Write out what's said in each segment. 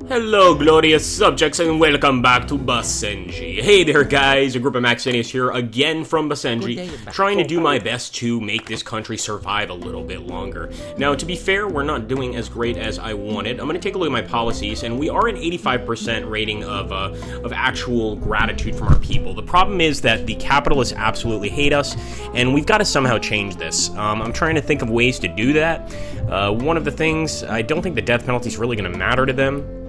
Hello, glorious subjects, and welcome back to Basenji. Hey there, guys. A group of Maxinius here again from Basenji, trying to do my best to make this country survive a little bit longer. Now, to be fair, we're not doing as great as I wanted. I'm going to take a look at my policies, and we are an 85% rating of actual gratitude from our people. The problem is that the capitalists absolutely hate us, and we've got to somehow change this. I'm trying to think of ways to do that. One of the things, I don't think the death penalty is really going to matter to them.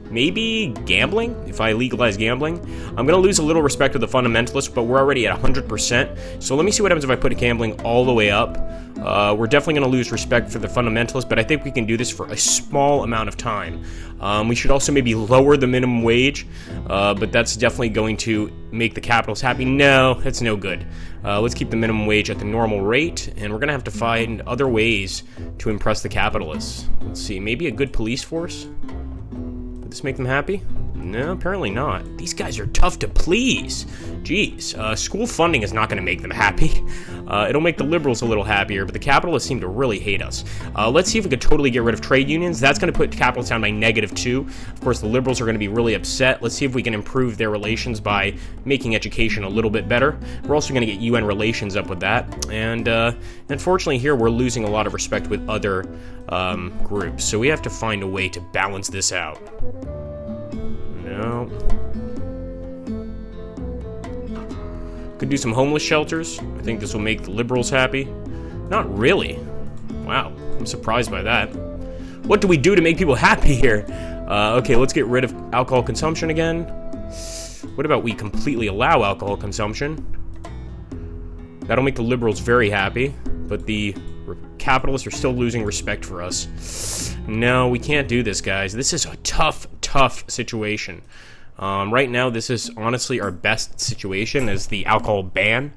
Maybe gambling? If I legalize gambling? I'm going to lose a little respect to the fundamentalists, but we're already at 100%. So let me see what happens if I put gambling all the way up. We're definitely going to lose respect for the fundamentalists, but I think we can do this for a small amount of time. We should also maybe lower the minimum wage, but that's definitely going to make the capitalists happy. No, that's no good. Let's keep the minimum wage at the normal rate, and we're going to have to find other ways to impress the capitalists. Let's see, maybe a good police force? Would this make them happy? No, apparently not. These guys are tough to please. Jeez, school funding is not going to make them happy. It'll make the liberals a little happier, but the capitalists seem to really hate us. Let's see if we could totally get rid of trade unions. That's going to put capitalists down by -2. Of course, the liberals are going to be really upset. Let's see if we can improve their relations by making education a little bit better. We're also going to get UN relations up with that. And unfortunately here, we're losing a lot of respect with other groups. So we have to find a way to balance this out. No. Could do some homeless shelters. I think this will make the liberals happy. Not really. Wow, I'm surprised by that. What do we do to make people happy here? Okay, let's get rid of alcohol consumption again. What about we completely allow alcohol consumption? That'll make the liberals very happy, but the capitalists are still losing respect for us. No, we can't do this, guys. This is a tough situation. Right now, this is honestly our best situation as the alcohol ban.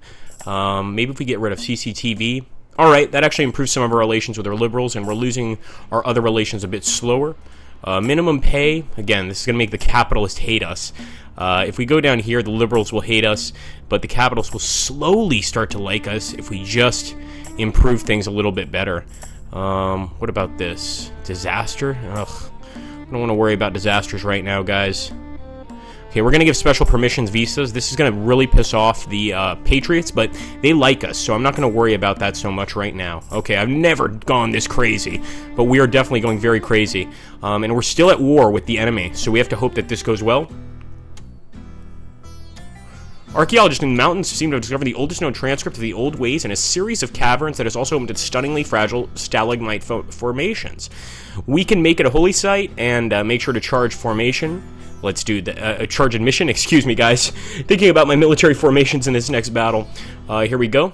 Maybe if we get rid of CCTV. All right, that actually improves some of our relations with our liberals, and we're losing our other relations a bit slower. Minimum pay, again, this is going to make the capitalists hate us. If we go down here, the liberals will hate us, but the capitalists will slowly start to like us if we just improve things a little bit better. What about this? Disaster? Ugh. I don't want to worry about disasters right now, guys. Okay, we're going to give special permissions visas. This is going to really piss off the Patriots, but they like us, so I'm not going to worry about that so much right now. Okay, I've never gone this crazy, but we are definitely going very crazy. And we're still at war with the enemy, so we have to hope that this goes well. Archaeologists in the mountains seem to have discovered the oldest known transcript of the old ways in a series of caverns that is also home to stunningly fragile stalagmite formations. We can make it a holy site and make sure to charge formation. Let's do the charge admission. Excuse me, guys. Thinking about my military formations in this next battle. Here we go.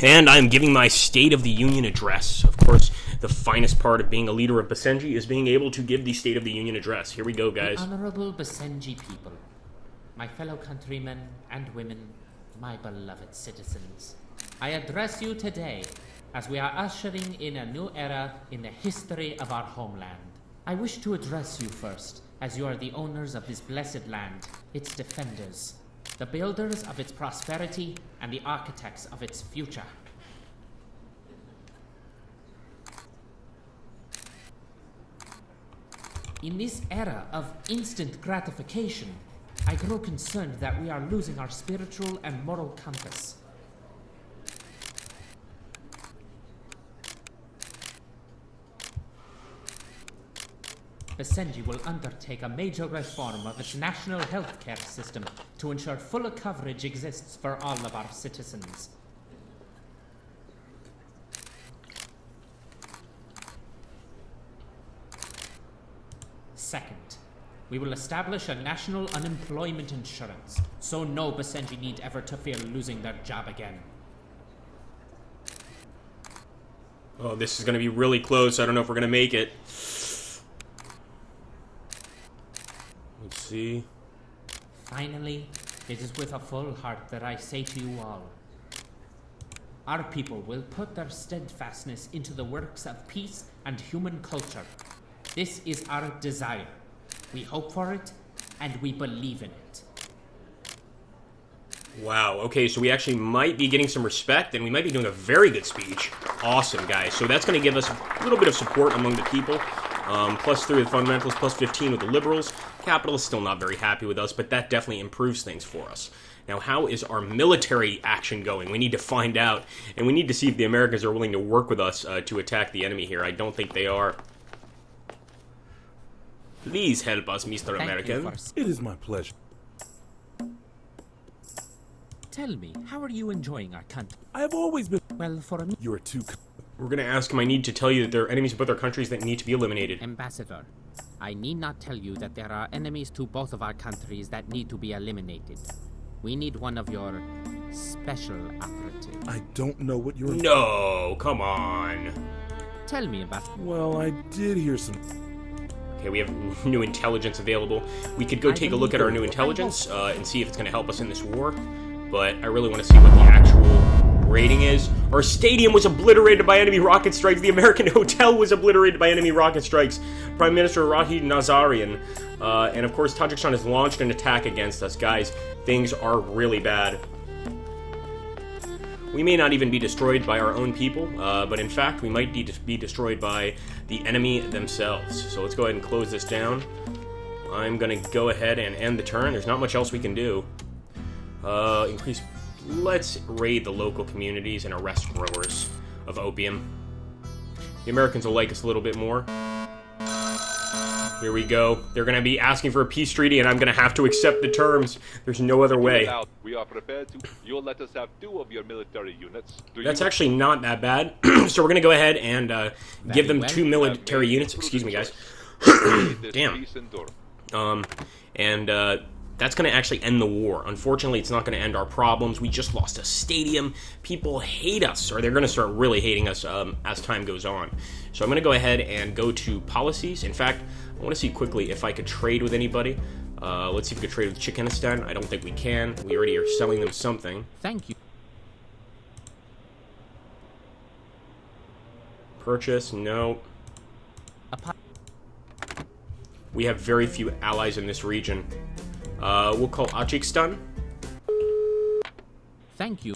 And I'm giving my State of the Union address. Of course, the finest part of being a leader of Basenji is being able to give the State of the Union address. Here we go, guys. The honorable Basenji people, my fellow countrymen and women, my beloved citizens, I address you today as we are ushering in a new era in the history of our homeland. I wish to address you first, as you are the owners of this blessed land, its defenders, the builders of its prosperity, and the architects of its future. In this era of instant gratification, I grow concerned that we are losing our spiritual and moral compass. Basenji will undertake a major reform of its national healthcare system to ensure full coverage exists for all of our citizens. Second, we will establish a national unemployment insurance, so no Basenji need ever to fear losing their job again. Oh, this is going to be really close. I don't know if we're going to make it. Let's see. Finally, it is with a full heart that I say to you all, our people will put their steadfastness into the works of peace and human culture. This is our desire. We hope for it, and we believe in it. Wow, okay, so we actually might be getting some respect, and we might be doing a very good speech. Awesome, guys. So that's going to give us a little bit of support among the people. +3 with the fundamentalists, +15 with the liberals. Capitalists still not very happy with us, but that definitely improves things for us. Now, how is our military action going? We need to find out, and we need to see if the Americans are willing to work with us to attack the enemy here. I don't think they are. Please help us, Mr. American. It is my pleasure. Tell me, how are you enjoying our country? I have always been. Well, for a You are too. We're going to ask him, I need to tell you that there are enemies of other countries that need to be eliminated. Ambassador, I need not tell you that there are enemies to both of our countries that need to be eliminated. We need one of your special operatives. I don't know what you're. No, come on. Tell me about. Well, I did hear some. Okay, we have new intelligence available. We could go take a look at our new intelligence and see if it's going to help us in this war. But I really want to see what the actual rating is. Our stadium was obliterated by enemy rocket strikes. The American hotel was obliterated by enemy rocket strikes. Prime Minister Rahid Nazarian. And of course, Tajikistan has launched an attack against us. Guys, things are really bad. We may not even be destroyed by our own people, but in fact, we might be destroyed by the enemy themselves. So let's go ahead and close this down. I'm going to go ahead and end the turn. There's not much else we can do. Increase. Let's raid the local communities and arrest growers of opium. The Americans will like us a little bit more. Here we go. They're going to be asking for a peace treaty, and I'm going to have to accept the terms. There's no other way. We are prepared to. You'll let us have 2 of your military units. That's actually not that bad. So we're going to go ahead and give them 2 military units. Excuse me, guys. Damn. That's going to actually end the war. Unfortunately, it's not going to end our problems. We just lost a stadium. People hate us, or they're going to start really hating us as time goes on. So I'm going to go ahead and go to policies. In fact, I want to see quickly if I could trade with anybody. Let's see if we could trade with Turkmenistan. I don't think we can. We already are selling them something. Thank you. Purchase, no. We have very few allies in this region. We'll call Tajikistan. Thank you.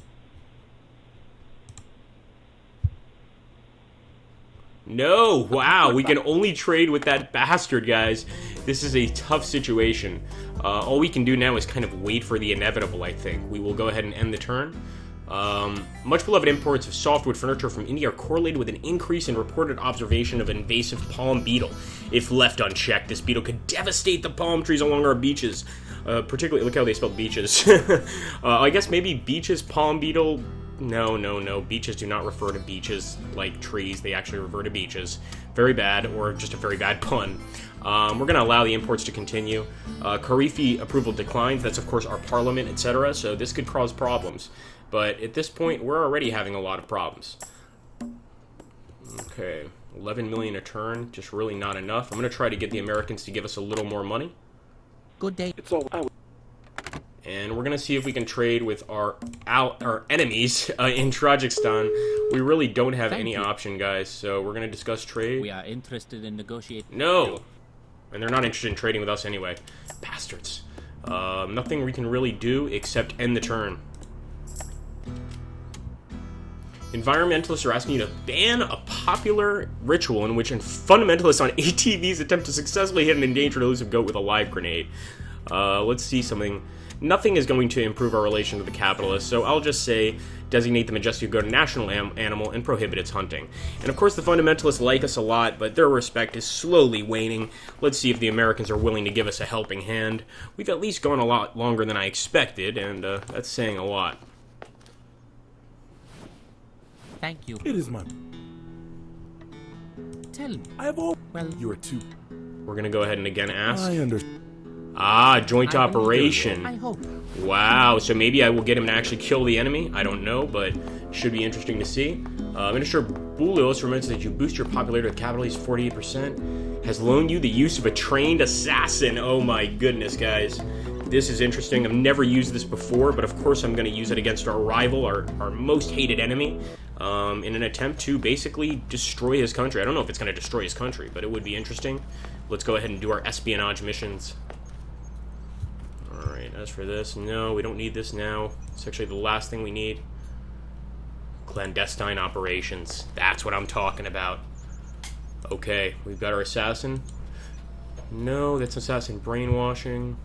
No! Wow, we can only trade with that bastard, guys. This is a tough situation. All we can do now is kind of wait for the inevitable, I think. We will go ahead and end the turn. Much beloved imports of softwood furniture from India are correlated with an increase in reported observation of invasive palm beetle. If left unchecked, this beetle could devastate the palm trees along our beaches. Particularly, look how they spelled beaches. I guess maybe beaches, palm beetle. No. Beaches do not refer to beaches like trees. They actually refer to beaches. Very bad, or just a very bad pun. We're going to allow the imports to continue. Kharifi approval declines. That's, of course, our parliament, etc. So this could cause problems. But at this point, we're already having a lot of problems. Okay, 11 million a turn, just really not enough. I'm going to try to get the Americans to give us a little more money. Good day. It's all. And we're going to see if we can trade with our enemies in Tajikistan. We really don't have any option, guys. So we're going to discuss trade. We are interested in negotiating. No! And they're not interested in trading with us anyway. Bastards. Nothing we can really do except end the turn. Environmentalists are asking you to ban a popular ritual in which fundamentalists on ATVs attempt to successfully hit an endangered elusive goat with a live grenade. Let's see something. Nothing is going to improve our relation to the capitalists, so I'll just say designate the majestic goat a national animal and prohibit its hunting. And of course the fundamentalists like us a lot, but their respect is slowly waning. Let's see if the Americans are willing to give us a helping hand. We've at least gone a lot longer than I expected, and that's saying a lot. Thank you. It is my. Tell me. I have all. Well, You are too. We're going to go ahead and again ask. I understand. Joint operation. I hope. Wow, so maybe I will get him to actually kill the enemy. I don't know, but should be interesting to see. Minister Boulos reminds that you boost your popularity with capitalists 48%. Has loaned you the use of a trained assassin. Oh my goodness, guys. This is interesting. I've never used this before, but of course I'm going to use it against our rival, our most hated enemy, in an attempt to basically destroy his country. I don't know if it's going to destroy his country, but it would be interesting. Let's go ahead and do our espionage missions. Alright, As for this, no, we don't need this now. It's actually the last thing we need. Clandestine operations. That's what I'm talking about. Okay, we've got our assassin. No, that's assassin brainwashing.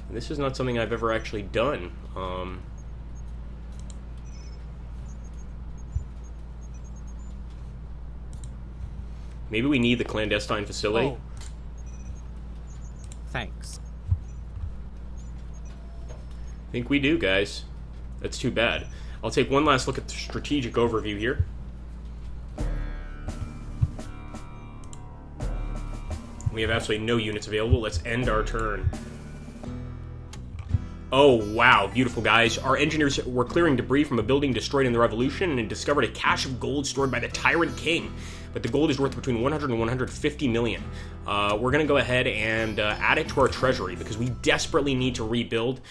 This is not something I've ever actually done. Maybe we need the clandestine facility. Oh. Thanks. I think we do, guys. That's too bad. I'll take one last look at the strategic overview here. We have absolutely no units available. Let's end our turn. Oh, wow. Beautiful, guys. Our engineers were clearing debris from a building destroyed in the revolution and discovered a cache of gold stored by the tyrant king. But the gold is worth between 100 and 150 million. We're going to go ahead and add it to our treasury because we desperately need to rebuild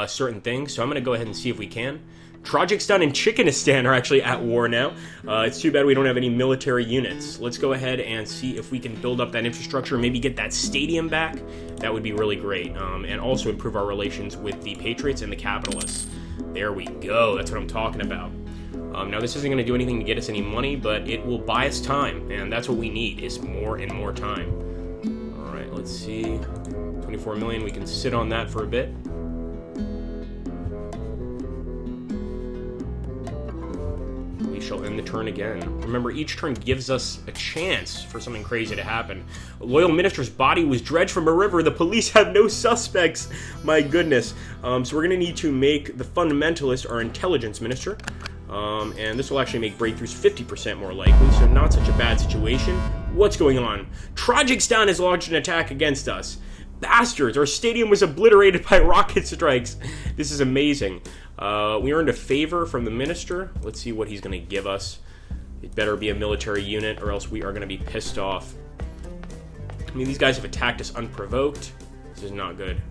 certain things. So I'm going to go ahead and see if we can. Tajikistan and Chikanistan are actually at war now. It's too bad we don't have any military units. Let's go ahead and see if we can build up that infrastructure, maybe get that stadium back. That would be really great. And also improve our relations with the patriots and the capitalists. There we go. That's what I'm talking about. Now, this isn't going to do anything to get us any money, but it will buy us time. And that's what we need, is more and more time. All right, let's see. 24 million. We can sit on that for a bit. We shall end the turn again. Remember, each turn gives us a chance for something crazy to happen. A loyal minister's body was dredged from a river. The police have no suspects. My goodness. So we're going to need to make the fundamentalist our intelligence minister. And this will actually make breakthroughs 50% more likely, so not such a bad situation. What's going on? Tajikistan has launched an attack against us. Bastards! Our stadium was obliterated by rocket strikes. This is amazing. We earned a favor from the minister. Let's see what he's going to give us. It better be a military unit, or else we are going to be pissed off. I mean, these guys have attacked us unprovoked. This is not good.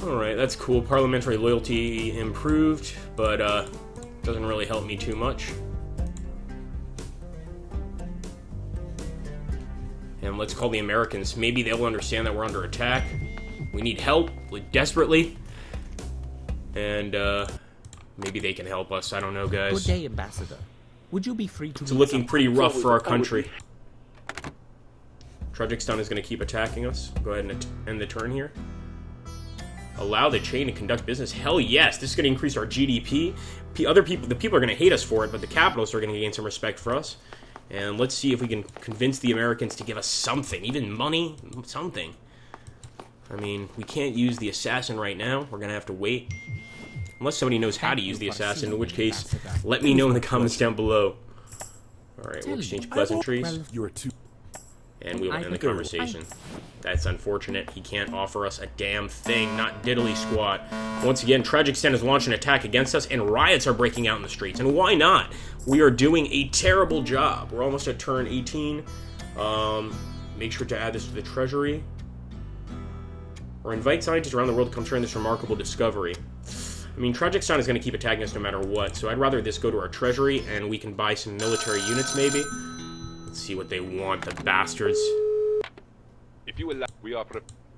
Alright, that's cool. Parliamentary loyalty improved, but doesn't really help me too much. And let's call the Americans. Maybe they'll understand that we're under attack. We need help, desperately. And maybe they can help us. I don't know, guys. Good day, Ambassador. Would you be free to... It's looking pretty rough for our country. Tajikistan is going to keep attacking us. Go ahead and end the turn here. Allow the chain to conduct business. Hell yes, this is going to increase our GDP. The people are going to hate us for it, but the capitalists are going to gain some respect for us. And let's see if we can convince the Americans to give us something, even money, something. I mean, we can't use the assassin right now. We're going to have to wait. Unless somebody knows how to use the assassin, in which case, let me know in the comments down below. Alright, we'll exchange pleasantries. You are too. And we will end the conversation. That's unfortunate. He can't offer us a damn thing, not diddly squat. Once again, Tajikistan has launched an attack against us, and riots are breaking out in the streets. And why not? We are doing a terrible job. We're almost at turn 18. Make sure to add this to the treasury. Or invite scientists around the world to come share this remarkable discovery. I mean, Tajikistan is going to keep attacking us no matter what, so I'd rather this go to our treasury, and we can buy some military units, maybe. Let's see what they want, the bastards. If you allow,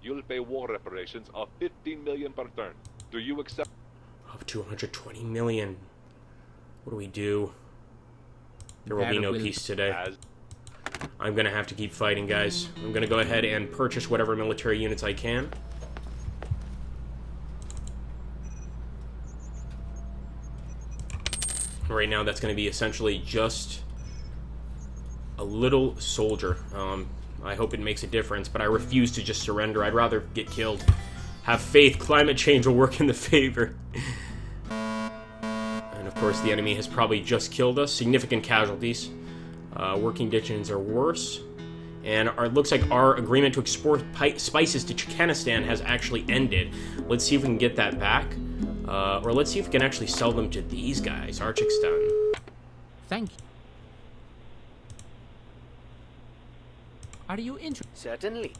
you'll pay war reparations of 15 million per turn. Do you accept? Up to 120 million. What do we do? There will be no peace today. I'm gonna have to keep fighting, guys. I'm gonna go ahead and purchase whatever military units I can. Right now, that's gonna be essentially just a little soldier. I hope it makes a difference, but I refuse to just surrender. I'd rather get killed. Have faith. Climate change will work in the favor. And of course, the enemy has probably just killed us. Significant casualties. Working conditions are worse. And it looks like our agreement to export spices to Chikanistan has actually ended. Let's see if we can get that back. Or let's see if we can actually sell them to these guys, Tajikistan. Thank you. Are you interested? Certainly.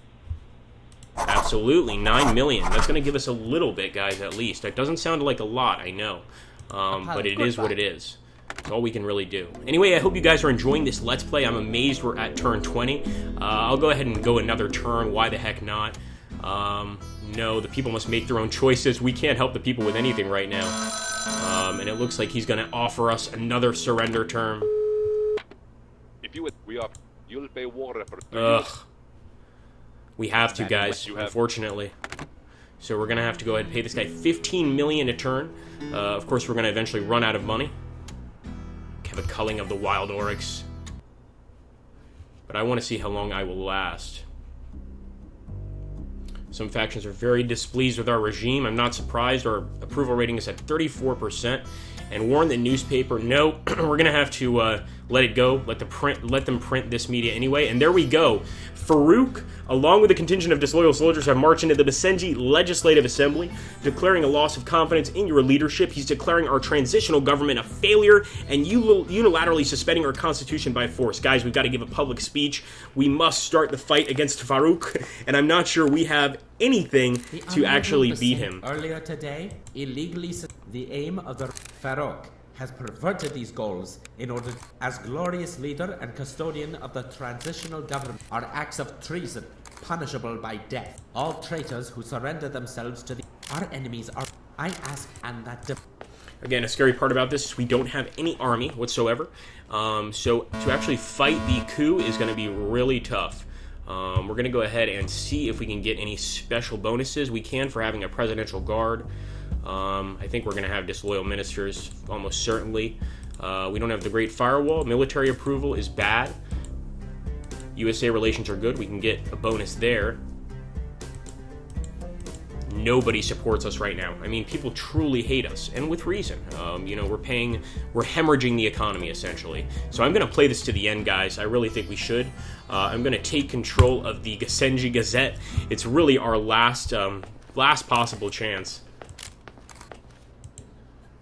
Absolutely, 9 million. That's going to give us a little bit, guys, at least. It doesn't sound like a lot, I know. But it is what it is. That's all we can really do. Anyway, I hope you guys are enjoying this Let's Play. I'm amazed we're at turn 20. I'll go ahead and go another turn. Why the heck not? No, the people must make their own choices. We can't help the people with anything right now. And it looks like he's going to offer us another surrender term. If you would, you'll pay war reparations. Ugh. We have to, guys, unfortunately. So we're going to have to go ahead and pay this guy 15 million a turn. Of course, we're going to eventually run out of money. Have a culling of the wild oryx. But I want to see how long I will last. Some factions are very displeased with our regime. I'm not surprised. Our approval rating is at 34%. And warn the newspaper, no, we're going to have to let it go. Let them print this media anyway. And there we go. Farouk, along with a contingent of disloyal soldiers, have marched into the Basenji Legislative Assembly, declaring a loss of confidence in your leadership. He's declaring our transitional government a failure and unilaterally suspending our constitution by force. Guys, we've got to give a public speech. We must start the fight against Farouk, and I'm not sure we have anything to actually beat him. Earlier today, illegally the aim of the Farouk has perverted these goals in order, as glorious leader and custodian of the transitional government, are acts of treason, punishable by death. All traitors who surrender themselves to our enemies are, I ask, and that... Again, a scary part about this is we don't have any army whatsoever, so to actually fight the coup is going to be really tough. We're going to go ahead and see if we can get any special bonuses we can for having a presidential guard. I think we're going to have disloyal ministers, almost certainly. We don't have the Great Firewall. Military approval is bad. USA relations are good. We can get a bonus there. Nobody supports us right now. I mean, people truly hate us, and with reason. You know, we're hemorrhaging the economy, essentially. So I'm going to play this to the end, guys. I really think we should. I'm going to take control of the Gasenji Gazette. It's really our last possible chance.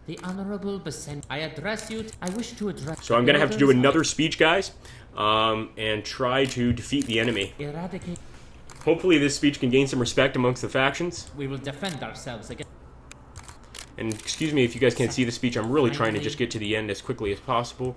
The Honorable Basenji, I address you. I wish to address. So I'm going to have to do another speech, guys, and try to defeat the enemy. Eradicate. Hopefully this speech can gain some respect amongst the factions. We will defend ourselves against... And excuse me if you guys can't see the speech, I'm really trying to just get to the end as quickly as possible.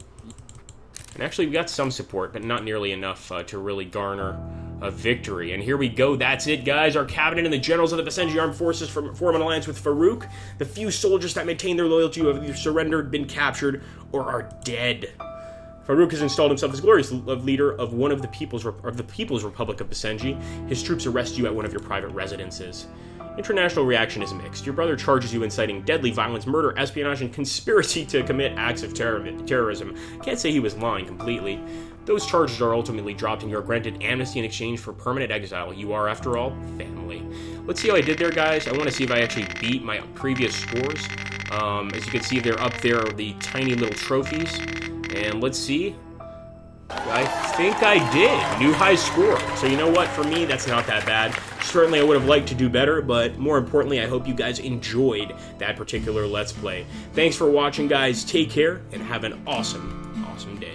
And actually we got some support, but not nearly enough to really garner a victory. And here we go, that's it, guys. Our cabinet and the generals of the Basenji Armed Forces form an alliance with Farouk. The few soldiers that maintain their loyalty have either surrendered, been captured, or are dead. Farouk has installed himself as glorious leader of one of the People's Republic of Basenji. His troops arrest you at one of your private residences. International reaction is mixed. Your brother charges you inciting deadly violence, murder, espionage, and conspiracy to commit acts of terrorism. Can't say he was lying completely. Those charges are ultimately dropped and you are granted amnesty in exchange for permanent exile. You are, after all, family. Let's see how I did there, guys. I want to see if I actually beat my previous scores. As you can see, they're up there, the tiny little trophies. And let's see. I think I did. New high score. So you know what? For me, that's not that bad. Certainly, I would have liked to do better, but more importantly, I hope you guys enjoyed that particular Let's Play. Thanks for watching, guys. Take care, and have an awesome day.